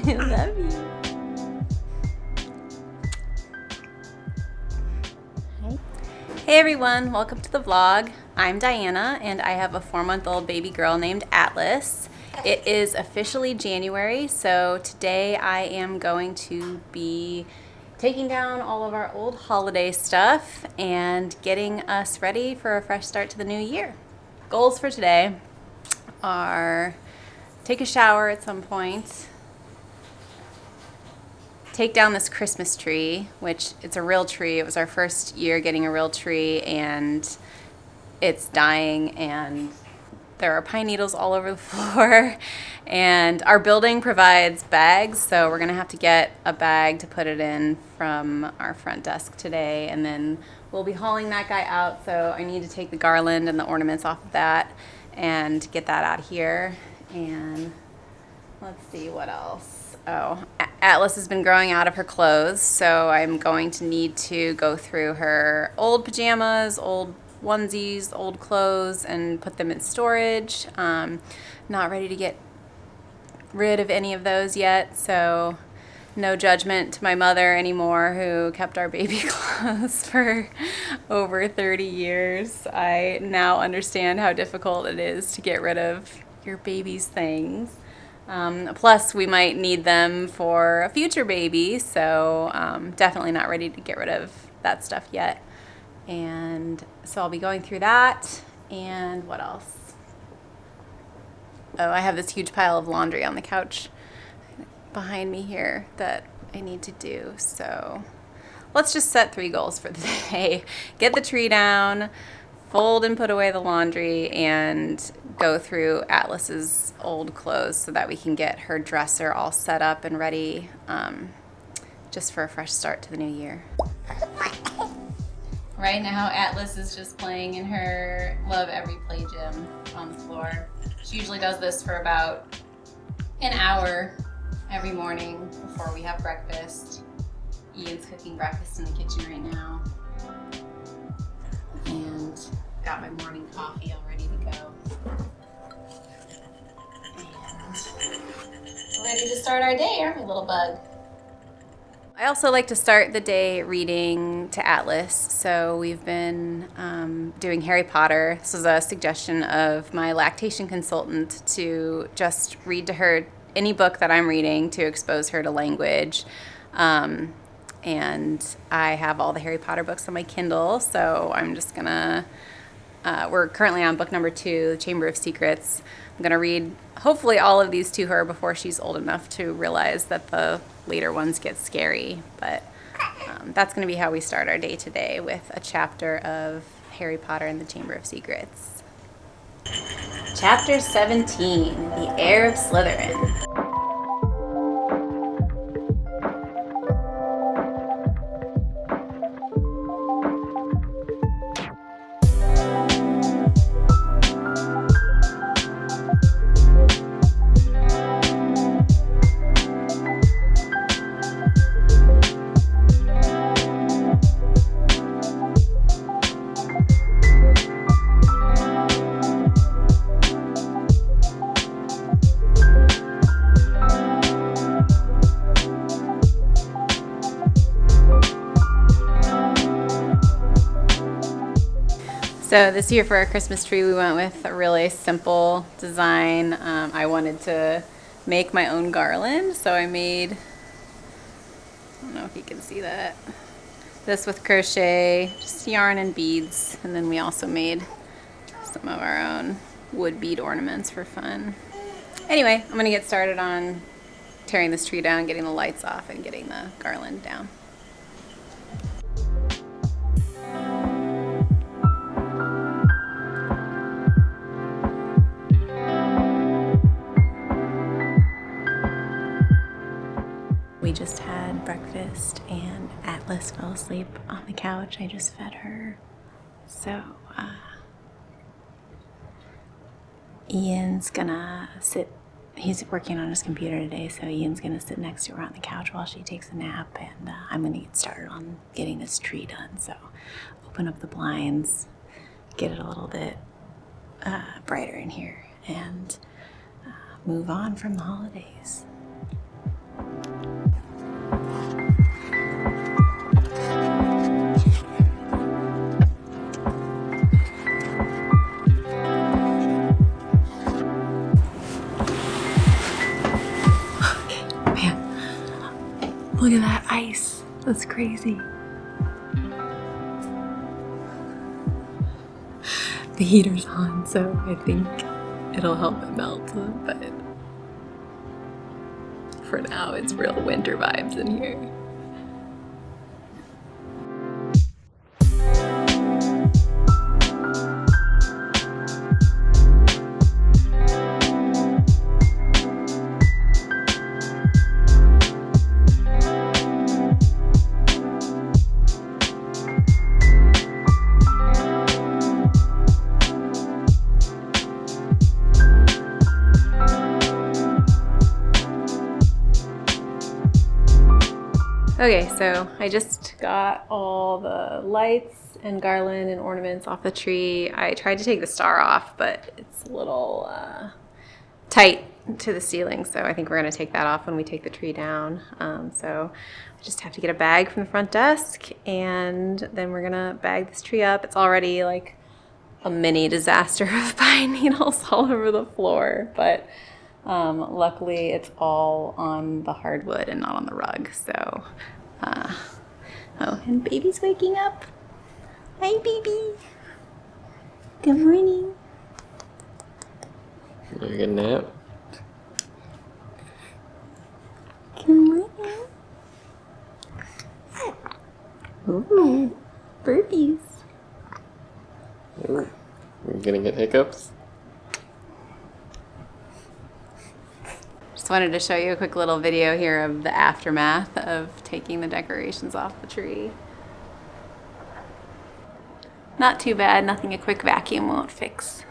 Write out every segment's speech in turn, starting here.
I love you. Hey everyone, welcome to the vlog. I'm Diana and I have a 4-month-old baby girl named Atlas. It is officially January, so today I am going to be taking down all of our old holiday stuff and getting us ready for a fresh start to the new year. Goals for today are take a shower at some point, take down this Christmas tree, which it's a real tree. It was our first year getting a real tree and it's dying and there are pine needles all over the floor. And our building provides bags, so we're gonna have to get a bag to put it in from our front desk today, and then we'll be hauling that guy out, so I need to take the garland and the ornaments off of that and get that out of here. And let's see what else. Oh, Atlas has been growing out of her clothes, so I'm going to need to go through her old pajamas, old onesies, old clothes, and put them in storage. Not ready to get rid of any of those yet, so no judgment to my mother anymore, who kept our baby clothes for over 30 years. I now understand how difficult it is to get rid of your baby's things. Plus, we might need them for a future baby, so definitely not ready to get rid of that stuff yet. And so I'll be going through that. And what else? Oh, I have this huge pile of laundry on the couch behind me here that I need to do. So let's just set 3 goals for the day. Get the tree down, fold and put away the laundry, and go through Atlas's old clothes so that we can get her dresser all set up and ready just for a fresh start to the new year. Right now, Atlas is just playing in her Love Every Play gym on the floor. She usually does this for about an hour every morning before we have breakfast. Ian's cooking breakfast in the kitchen right now. And got my morning coffee all ready to go. And we're ready to start our day, aren't we, little bug? I also like to start the day reading to Atlas, so we've been doing Harry Potter. This was a suggestion of my lactation consultant to just read to her any book that I'm reading to expose her to language. And I have all the Harry Potter books on my Kindle, so I'm just gonna, we're currently on book number 2, The Chamber of Secrets. I'm gonna read hopefully all of these to her before she's old enough to realize that the later ones get scary, but that's gonna be how we start our day today, with a chapter of Harry Potter and the Chamber of Secrets. Chapter 17, The Heir of Slytherin. So this year for our Christmas tree, we went with a really simple design. I wanted to make my own garland, so I made, I don't know if you can see that, this with crochet, just yarn and beads, and then we also made some of our own wood bead ornaments for fun. Anyway, I'm gonna get started on tearing this tree down, getting the lights off, and getting the garland down. We just had breakfast and Atlas fell asleep on the couch. I just fed her. So Ian's gonna sit, he's working on his computer today, so Ian's gonna sit next to her on the couch while she takes a nap, and I'm gonna get started on getting this tree done. So open up the blinds, get it a little bit brighter in here, and move on from the holidays. Look at that ice. That's crazy. The heater's on, so I think it'll help it melt, but for now it's real winter vibes in here. Okay, so I just got all the lights and garland and ornaments off the tree. I tried to take the star off, but it's a little tight to the ceiling, so I think we're going to take that off when we take the tree down. So I just have to get a bag from the front desk, and then we're going to bag this tree up. It's already like a mini disaster of pine needles all over the floor, but luckily it's all on the hardwood and not on the rug. So, oh, and baby's waking up. Hi, baby. Good morning. You get a nap? Good morning. Ooh, burpees. Ooh, you're gonna get hiccups? Just wanted to show you a quick little video here of the aftermath of taking the decorations off the tree. Not too bad, nothing a quick vacuum won't fix.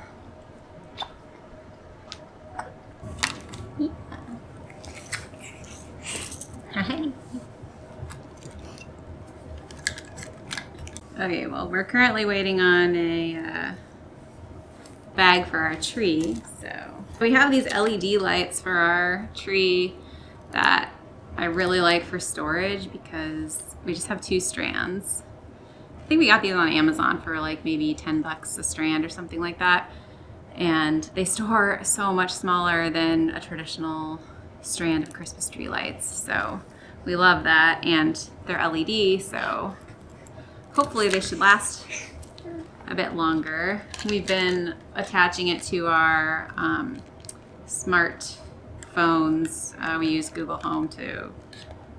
Hi. Okay, well, we're currently waiting on a bag for our tree. So we have these LED lights for our tree that I really like for storage because we just have 2 strands. I think we got these on Amazon for like maybe 10 bucks a strand or something like that. And they store so much smaller than a traditional strand of Christmas tree lights. So we love that, and they're LED, so hopefully they should last a bit longer. We've been attaching it to our smart phones. We use Google Home to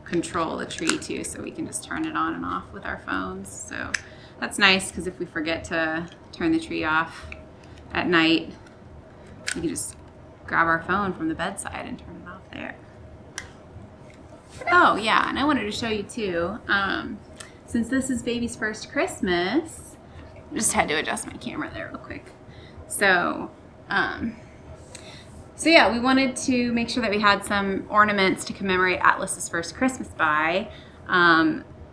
control the tree too, so we can just turn it on and off with our phones. So that's nice, because if we forget to turn the tree off at night, we can just grab our phone from the bedside and turn it off there. Oh yeah, and I wanted to show you too, since this is baby's first Christmas, I just had to adjust my camera there real quick. So yeah, we wanted to make sure that we had some ornaments to commemorate Atlas's first Christmas by.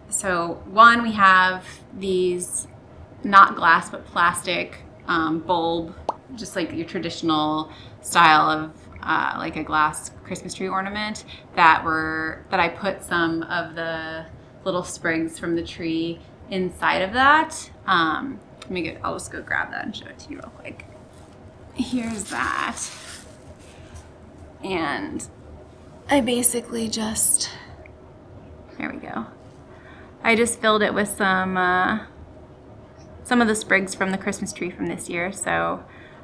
So one, we have these not glass but plastic bulb, just like your traditional style of like a glass Christmas tree ornament that I put some of the little sprigs from the tree inside of that. I'll just go grab that and show it to you real quick. Here's that. And I basically just, there we go. I just filled it with some of the sprigs from the Christmas tree from this year. So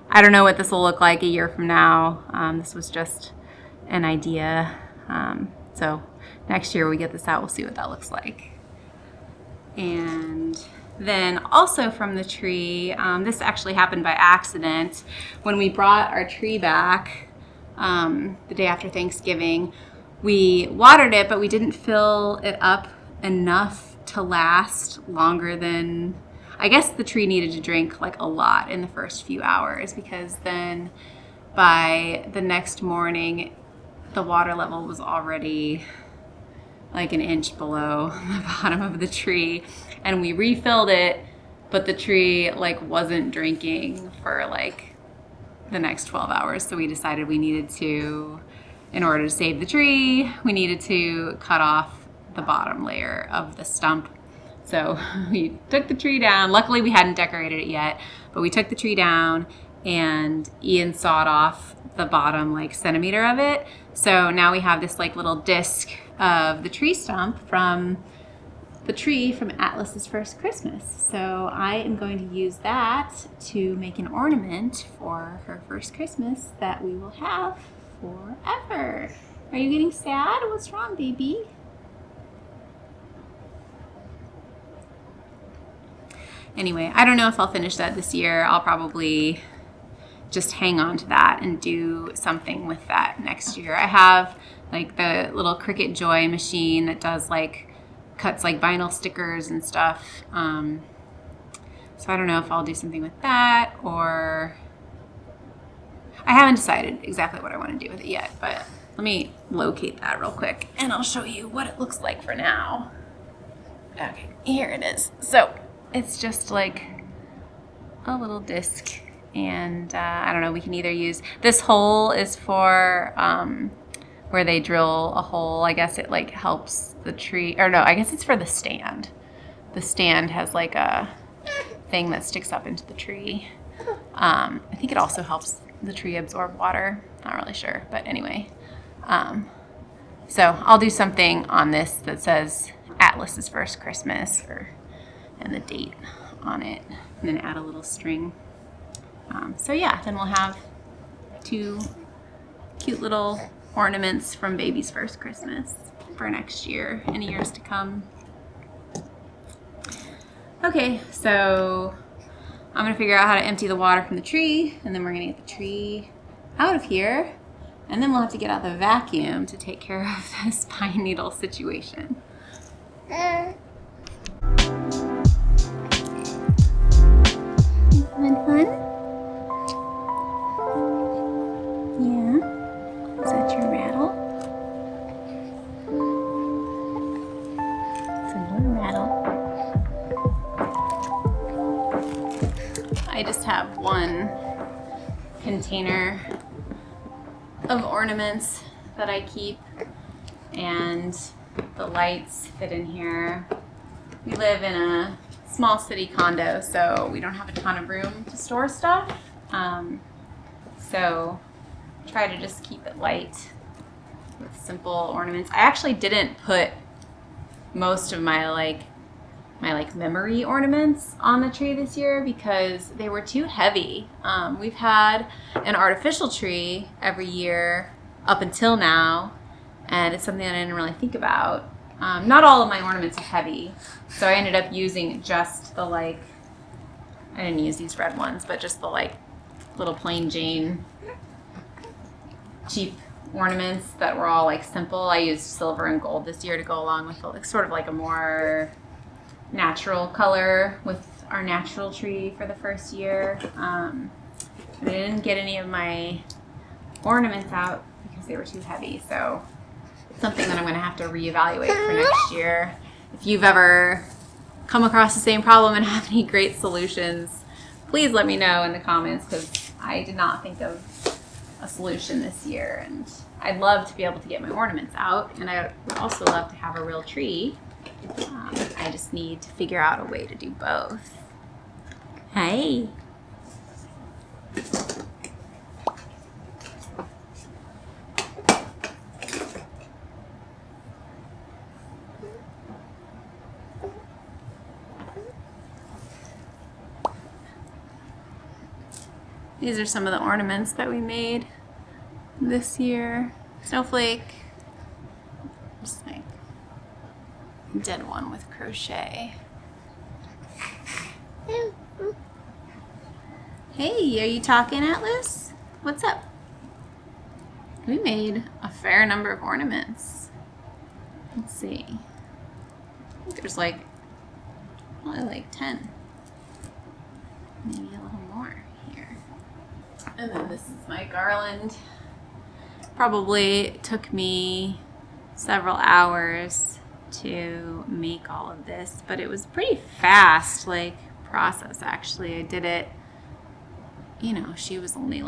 I don't know what this will look like a year from now. This was just an idea. So next year we get this out, we'll see what that looks like. And then also from the tree, this actually happened by accident. When we brought our tree back the day after Thanksgiving, we watered it, but we didn't fill it up enough to last longer than, I guess the tree needed to drink like a lot in the first few hours, because then by the next morning, the water level was already like an inch below the bottom of the tree, and we refilled it, but the tree like wasn't drinking for like the next 12 hours. So we decided we needed to, in order to save the tree, we needed to cut off the bottom layer of the stump. So we took the tree down. Luckily we hadn't decorated it yet, but we took the tree down and Ian sawed off the bottom like centimeter of it. So now we have this like little disc of the tree stump from the tree from Atlas's First Christmas. So I am going to use that to make an ornament for her first Christmas that we will have forever. Are you getting sad? What's wrong, baby? Anyway, I don't know if I'll finish that this year. I'll probably just hang on to that and do something with that next year. I have like the little Cricut Joy machine that does like cuts like vinyl stickers and stuff. So I don't know if I'll do something with that, or I haven't decided exactly what I want to do with it yet, but let me locate that real quick and I'll show you what it looks like for now. Okay, here it is. So it's just like a little disc, and I don't know, we can either use, this hole is for where they drill a hole. I guess it like helps the tree, or no, I guess it's for the stand. The stand has like a thing that sticks up into the tree. I think it also helps the tree absorb water. Not really sure, but anyway. So I'll do something on this that says Atlas's First Christmas, and the date on it, and then add a little string. So yeah, then we'll have 2 cute little ornaments from baby's first Christmas for next year and years to come. Okay, so I'm gonna figure out how to empty the water from the tree, and then we're gonna get the tree out of here, and then we'll have to get out the vacuum to take care of this pine needle situation. Having fun? Yeah? Is that your rattle? It's a blue rattle. I just have one container of ornaments that I keep, and the lights fit in here. We live in a small city condo, so we don't have a ton of room to store stuff. So try to just keep it light with simple ornaments. I actually didn't put most of my memory ornaments on the tree this year because they were too heavy. We've had an artificial tree every year up until now, and it's something that I didn't really think about. Not all of my ornaments are heavy, so I ended up using just the I didn't use these red ones, but just the little plain Jane cheap ornaments that were all simple. I used silver and gold this year to go along with sort of a more natural color with our natural tree for the first year. But I didn't get any of my ornaments out because they were too heavy, so something that I'm going to have to reevaluate for next year. If you've ever come across the same problem and have any great solutions, please let me know in the comments, because I did not think of a solution this year, and I'd love to be able to get my ornaments out, and I would also love to have a real tree. I just need to figure out a way to do both. Hey. These are some of the ornaments that we made this year. Snowflake, just did one with crochet. Hey, are you talking, Atlas? What's up? We made a fair number of ornaments. Let's see. I think there's probably 10. Maybe a little more here. And then this is my garland. Probably took me several hours to make all of this, but it was pretty fast process actually. I did it, she was only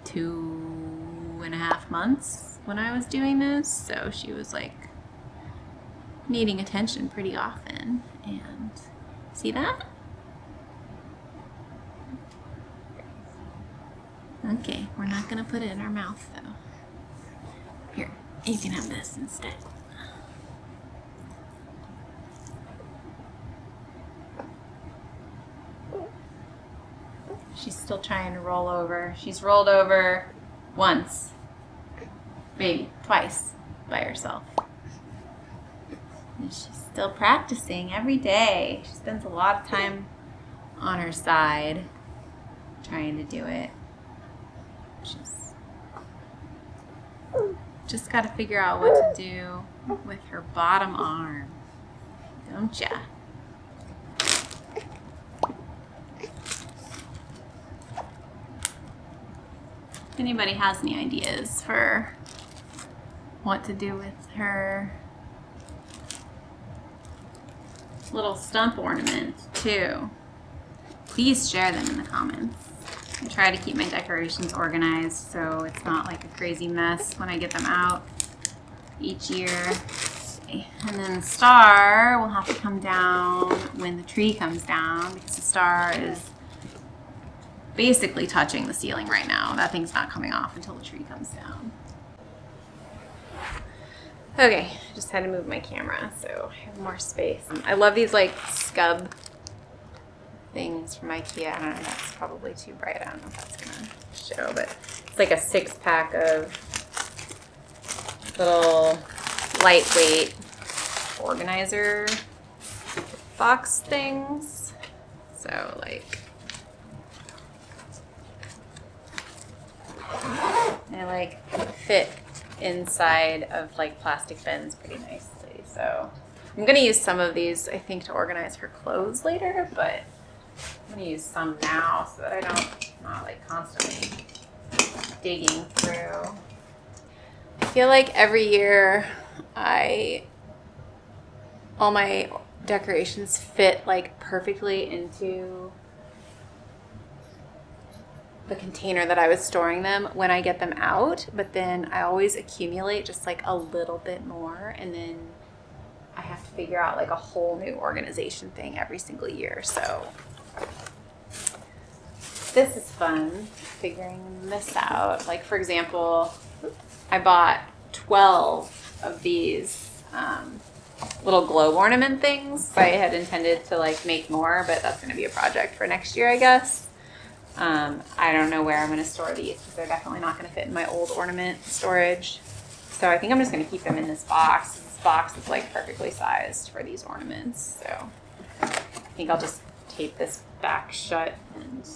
2.5 months when I was doing this, so she was needing attention pretty often. And see that? Okay, we're not gonna put it in our mouth though. Here. You can have this instead. She's still trying to roll over. She's rolled over once, maybe twice by herself. And she's still practicing every day. She spends a lot of time on her side trying to do it. She's just got to figure out what to do with her bottom arm, don't ya? If anybody has any ideas for what to do with her little stump ornament too, please share them in the comments. I try to keep my decorations organized so it's not like a crazy mess when I get them out each year. And then the star will have to come down when the tree comes down because the star is basically touching the ceiling right now. That thing's not coming off until the tree comes down. Okay, just had to move my camera so I have more space. I love these like scub things from IKEA. I don't know, that's probably too bright. I don't know if that's gonna show, but it's like a 6-pack of little lightweight organizer box things. So like, they like fit inside of like plastic bins pretty nicely. So I'm gonna use some of these, I think, to organize her clothes later, but I'm gonna use some now so that I not like constantly digging through. I feel like every year all my decorations fit like perfectly into the container that I was storing them when I get them out, but then I always accumulate just like a little bit more, and then I have to figure out like a whole new organization thing every single year. So this is fun, figuring this out. Like for example, I bought 12 of these little globe ornament things. I had intended to like make more, but that's going to be a project for next year, I guess. I don't know where I'm going to store these because they're definitely not going to fit in my old ornament storage. So I think I'm just going to keep them in this box. This box is like perfectly sized for these ornaments. So I think I'll just tape this back shut and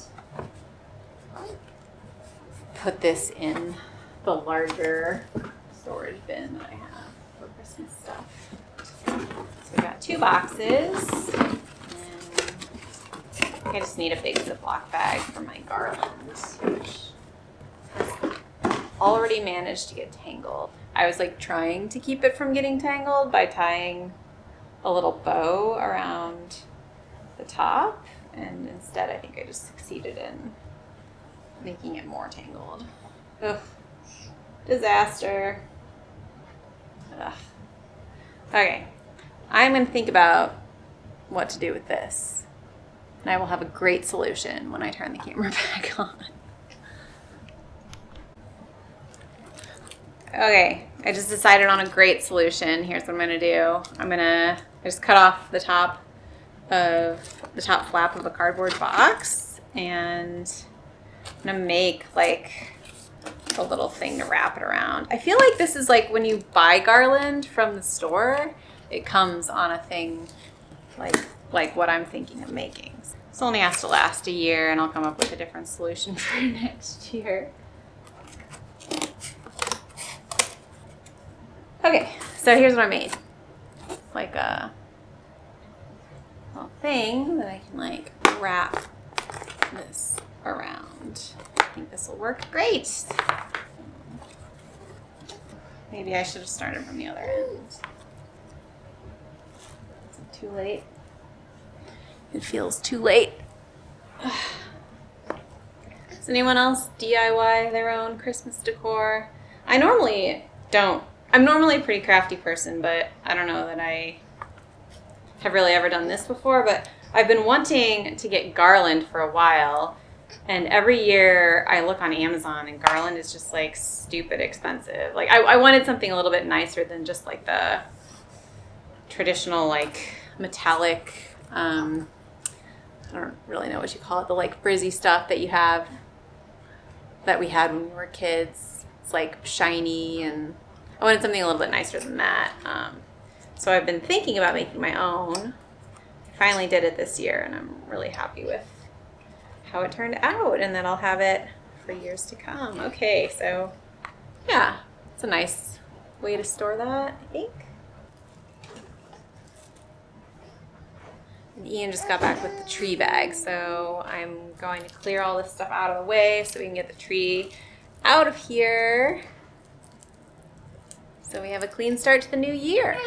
put this in the larger storage bin that I have for Christmas stuff. So we got 2 boxes. I just need a big Ziploc bag for my garland, which has already managed to get tangled. I was like trying to keep it from getting tangled by tying a little bow around the top, and instead I think I just succeeded in making it more tangled. Ugh. Disaster. Ugh. Okay, I'm going to think about what to do with this. And I will have a great solution when I turn the camera back on. Okay, I just decided on a great solution. Here's what I'm gonna do. I just cut off the top flap of a cardboard box, and I'm gonna make like a little thing to wrap it around. I feel like this is like when you buy garland from the store, it comes on a thing like what I'm thinking of making. This only has to last a year, and I'll come up with a different solution for next year. Okay, so here's what I made. Like a little thing that I can like wrap this around. I think this will work great. Maybe I should have started from the other end. Is it too late? It feels too late. Does anyone else DIY their own Christmas decor? I'm normally a pretty crafty person, but I don't know that I have really ever done this before, but I've been wanting to get garland for a while, And every year I look on Amazon and garland is just like stupid expensive. Like I wanted something a little bit nicer than just like the traditional like metallic, I don't really know what you call it, the like frizzy stuff that you have, that we had when we were kids. It's like shiny, and I wanted something a little bit nicer than that. So I've been thinking about making my own. I finally did it this year, and I'm really happy with how it turned out, and then I'll have it for years to come. Okay, so yeah, it's a nice way to store that, I think. And Ian just got back with the tree bag, so I'm going to clear all this stuff out of the way so we can get the tree out of here. So we have a clean start to the new year.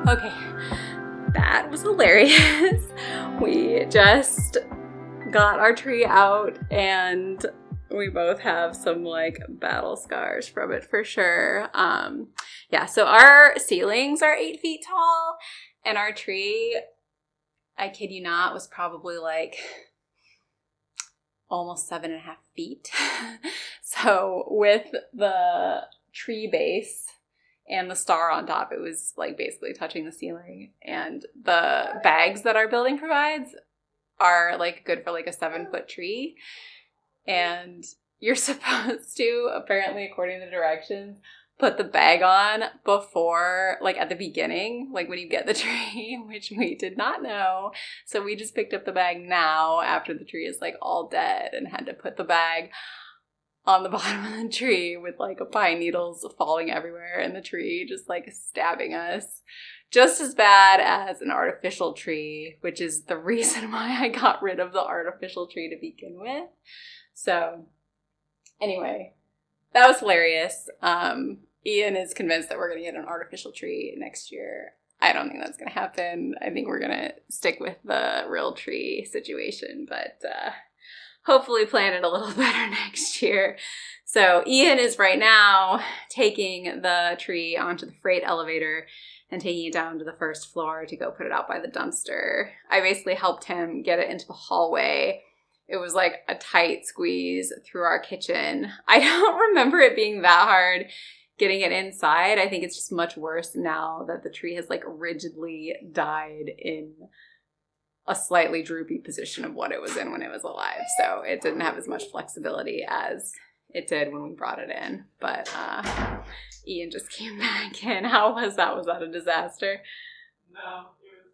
Okay, that was hilarious. We just got our tree out and we both have some like battle scars from it for sure. Yeah, so our ceilings are 8 feet tall, and our tree, I kid you not, was probably like almost 7.5 feet. So with the tree base and the star on top, it was like basically touching the ceiling. And the bags that our building provides are like good for like a 7-foot tree. And you're supposed to, apparently according to the directions, put the bag on before, like at the beginning, like when you get the tree, which we did not know. So we just picked up the bag now after the tree is like all dead, and had to put the bag on the bottom of the tree with like pine needles falling everywhere, and the tree just like stabbing us. Just as bad as an artificial tree, which is the reason why I got rid of the artificial tree to begin with. So anyway, that was hilarious. Ian is convinced that we're going to get an artificial tree next year. I don't think that's going to happen. I think we're going to stick with the real tree situation, but hopefully plan it a little better next year. So Ian is right now taking the tree onto the freight elevator and taking it down to the first floor to go put it out by the dumpster. I basically helped him get it into the hallway. It was like a tight squeeze through our kitchen. I don't remember it being that hard getting it inside. I think it's just much worse now that the tree has like rigidly died in a slightly droopy position of what it was in when it was alive. So it didn't have as much flexibility as it did when we brought it in. But Ian just came back in. How was that? Was that a disaster? No, it was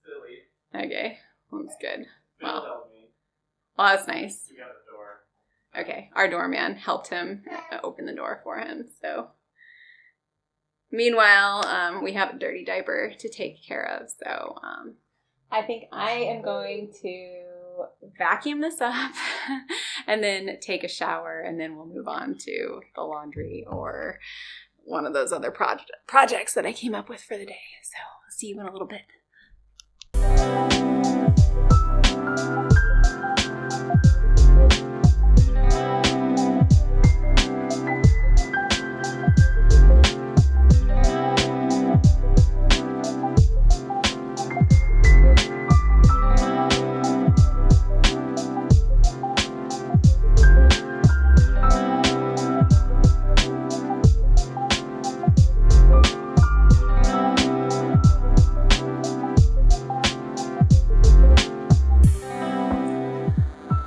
silly. Okay, well, that's good. Bill helped me. Well, that's nice. We got a door. Okay, our doorman helped him open the door for him. So meanwhile, we have a dirty diaper to take care of. So I think I am going to vacuum this up and then take a shower, and then we'll move on to the laundry or one of those other projects that I came up with for the day. So I'll see you in a little bit.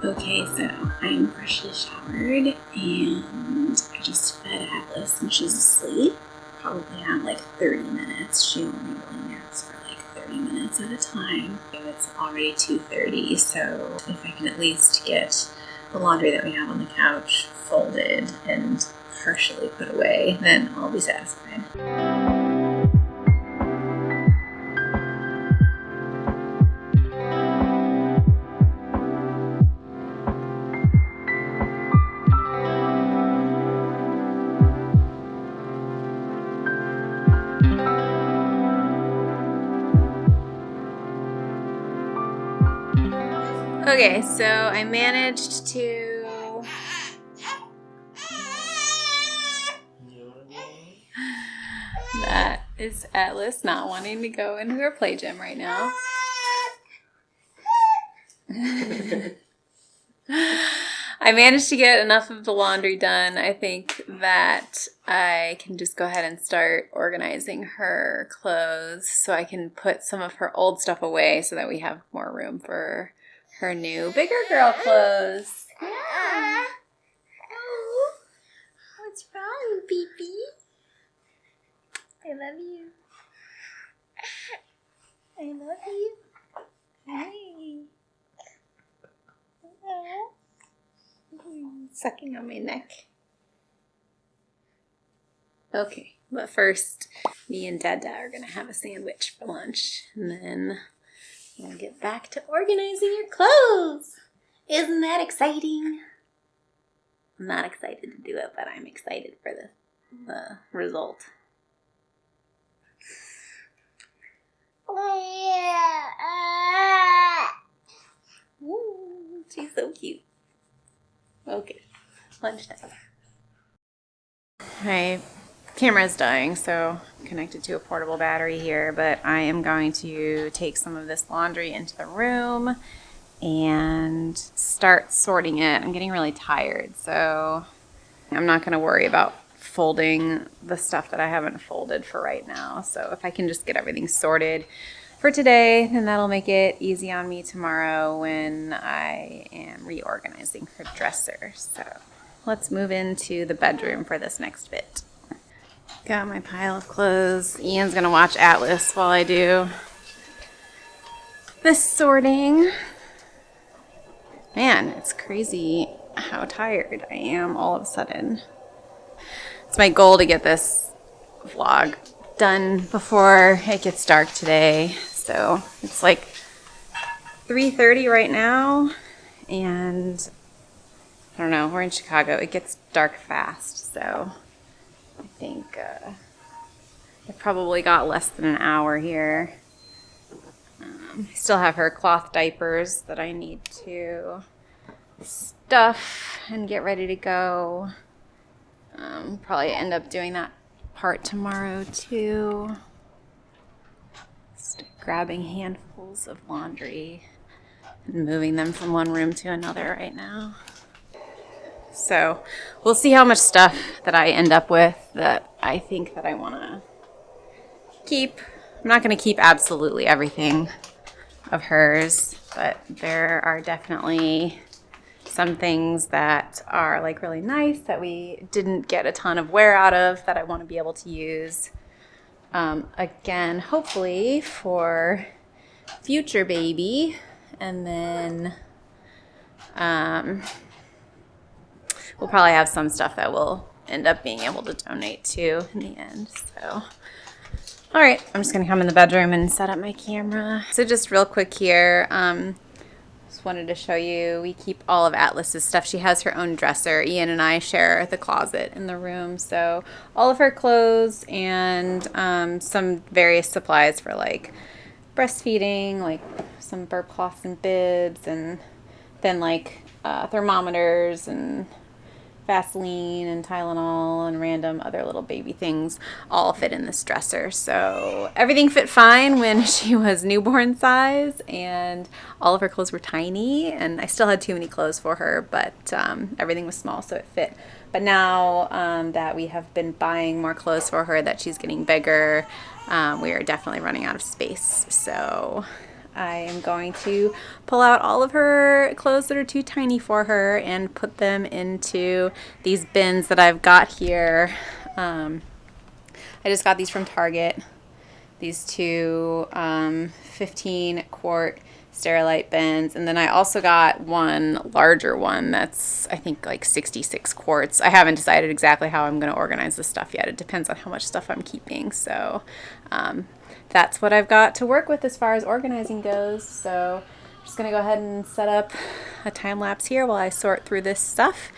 Okay, so I am freshly showered and I just fed Atlas and she's asleep. Probably have like 30 minutes. She only really naps for like 30 minutes at a time. It's already 2:30, so if I can at least get the laundry that we have on the couch folded and partially put away, then I'll be satisfied. Okay, so I managed to that is Atlas not wanting to go into her play gym right now. I managed to get enough of the laundry done. I think that I can just go ahead and start organizing her clothes so I can put some of her old stuff away so that we have more room for her new bigger girl clothes. Yeah. Oh, what's wrong, baby? I love you. I love you. Hey. Sucking on my neck. Okay, but first, me and Dada are gonna have a sandwich for lunch, and then we'll get back to organizing your clothes. Isn't that exciting? I'm not excited to do it, but I'm excited for the result. Ooh, she's so cute. Okay, lunchtime. My camera's dying, so I'm connected to a portable battery here, but I am going to take some of this laundry into the room and start sorting it. I'm getting really tired, so I'm not going to worry about folding the stuff that I haven't folded for right now. So if I can just get everything sorted for today, then that'll make it easy on me tomorrow when I am reorganizing her dresser. So let's move into the bedroom for this next bit. Got my pile of clothes. Ian's gonna watch Atlas while I do this sorting. Man, it's crazy how tired I am all of a sudden. It's my goal to get this vlog done before it gets dark today. So it's like 3:30 right now, and I don't know, we're in Chicago. It gets dark fast, so I think I probably got less than an hour here. I still have her cloth diapers that I need to stuff and get ready to go. Probably end up doing that part tomorrow too. Just grabbing handfuls of laundry and moving them from one room to another right now. So we'll see how much stuff that I end up with that I think that I want to keep. I'm not going to keep absolutely everything of hers, but there are definitely some things that are like really nice that we didn't get a ton of wear out of that I want to be able to use again, hopefully for future baby. And then we'll probably have some stuff that we'll end up being able to donate to in the end. So all right, I'm just gonna come in the bedroom and set up my camera. So just real quick here, just wanted to show you, we keep all of Atlas's stuff. She has her own dresser. Ian and I share the closet in the room. So all of her clothes and some various supplies for like breastfeeding, like some burp cloths and bibs, and then like thermometers and Vaseline and Tylenol and random other little baby things all fit in this dresser. So everything fit fine when she was newborn size, and all of her clothes were tiny, and I still had too many clothes for her, but everything was small, so it fit. But now that we have been buying more clothes for her, that she's getting bigger, we are definitely running out of space. So I am going to pull out all of her clothes that are too tiny for her and put them into these bins that I've got here. I just got these from Target. These two 15-quart Sterilite bins. And then I also got one larger one that's, I think, like 66 quarts. I haven't decided exactly how I'm going to organize this stuff yet. It depends on how much stuff I'm keeping. So that's what I've got to work with as far as organizing goes. So I'm just going to go ahead and set up a time lapse here while I sort through this stuff.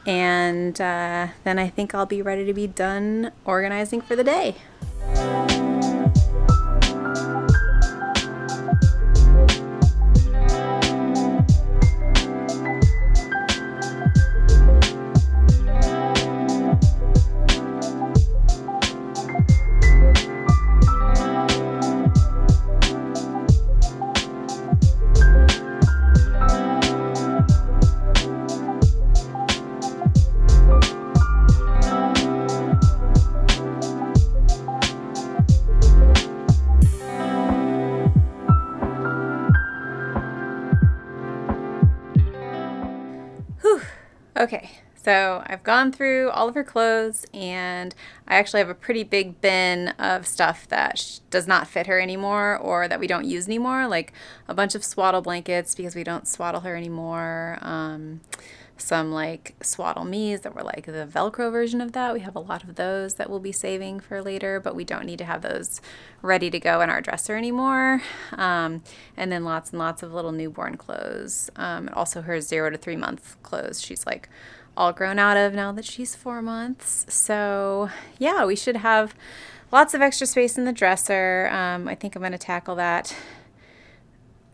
And then I think I'll be ready to be done organizing for the day. Whew. Okay, so I've gone through all of her clothes, and I actually have a pretty big bin of stuff that does not fit her anymore or that we don't use anymore, like a bunch of swaddle blankets because we don't swaddle her anymore. Some like swaddle me's that were like the Velcro version of that. We have a lot of those that we'll be saving for later, but we don't need to have those ready to go in our dresser anymore. And then lots and lots of little newborn clothes. Also her 0 to 3 month clothes. She's like all grown out of now that she's 4 months. So yeah, we should have lots of extra space in the dresser. I think I'm going to tackle that,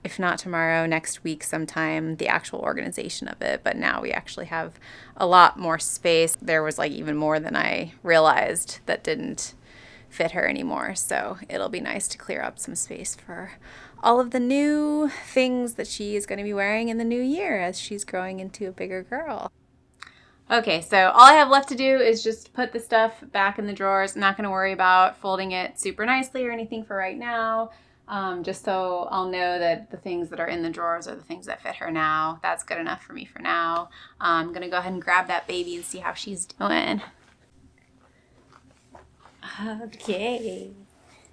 if not tomorrow, next week sometime, the actual organization of it. But now we actually have a lot more space. There was like even more than I realized that didn't fit her anymore. So it'll be nice to clear up some space for all of the new things that she is going to be wearing in the new year as she's growing into a bigger girl. Okay, so all I have left to do is just put the stuff back in the drawers. I'm not going to worry about folding it super nicely or anything for right now. Just so I'll know that the things that are in the drawers are the things that fit her now. That's good enough for me for now. I'm going to go ahead and grab that baby and see how she's doing. Okay.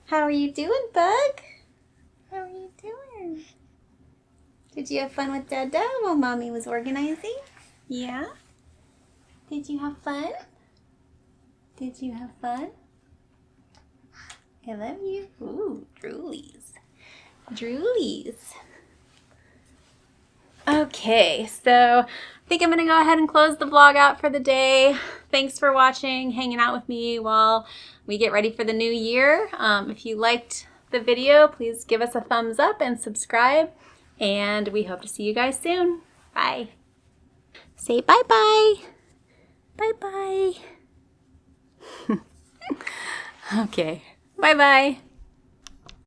How are you doing, Bug? How are you doing? Did you have fun with Dada while Mommy was organizing? Yeah? Did you have fun? Did you have fun? I love you. Ooh, droolies. Droolies. Okay, so I think I'm going to go ahead and close the vlog out for the day. Thanks for watching, hanging out with me while we get ready for the new year. If you liked the video, please give us a thumbs up and subscribe. And we hope to see you guys soon. Bye. Say bye-bye. Bye-bye. Okay. Bye-bye.